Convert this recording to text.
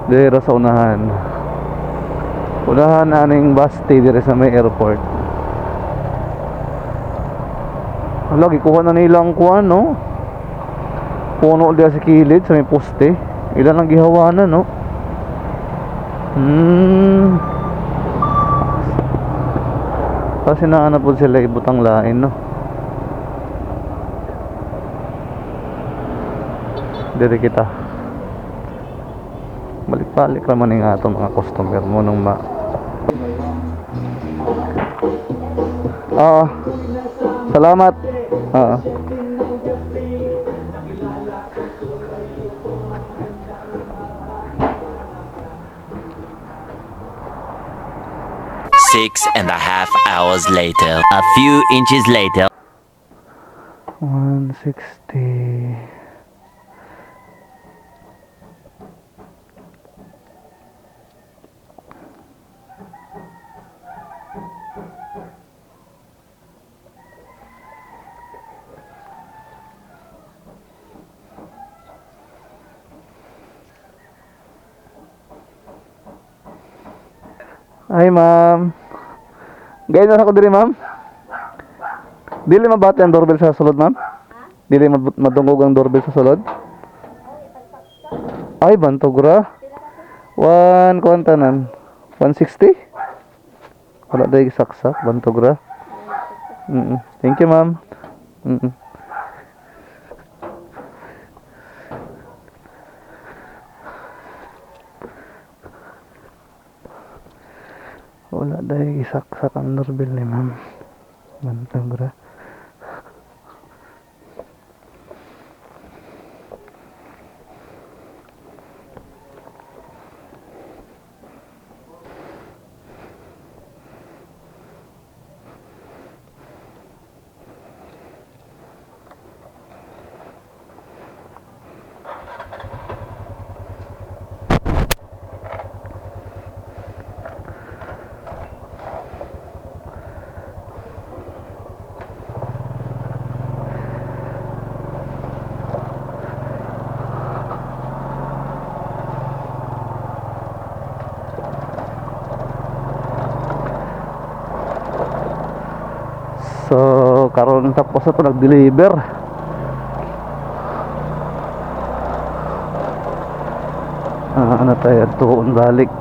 Dira sa unahan. Unahan na ning bus stay dire sa may airport. Lagi kuha na nilang kuan no. Puno dia sa kilid sa may poste. Ilan ang gihawanan no. Kasi naana po sila ibutang lain no. Dire kita. Balik-balik naman nga itong mga customer mo nung Oo. Salamat. Oo. Six and a half hours later. A few inches later. 160. Ay ma'am. Gaya na ako diri ma'am. Dili mabati ang doorbell sa sulod ma'am? Dili madungog ang doorbell sa sulod? Ay bantogra. 1 kwantanan. 160? Wala dahi saksak bantogra. Thank you ma'am. Wala dahi saksak ang doorbell ni ma'am. Bantogra. So karon tapos na to nag-deliver. Ano tayo tuon balik.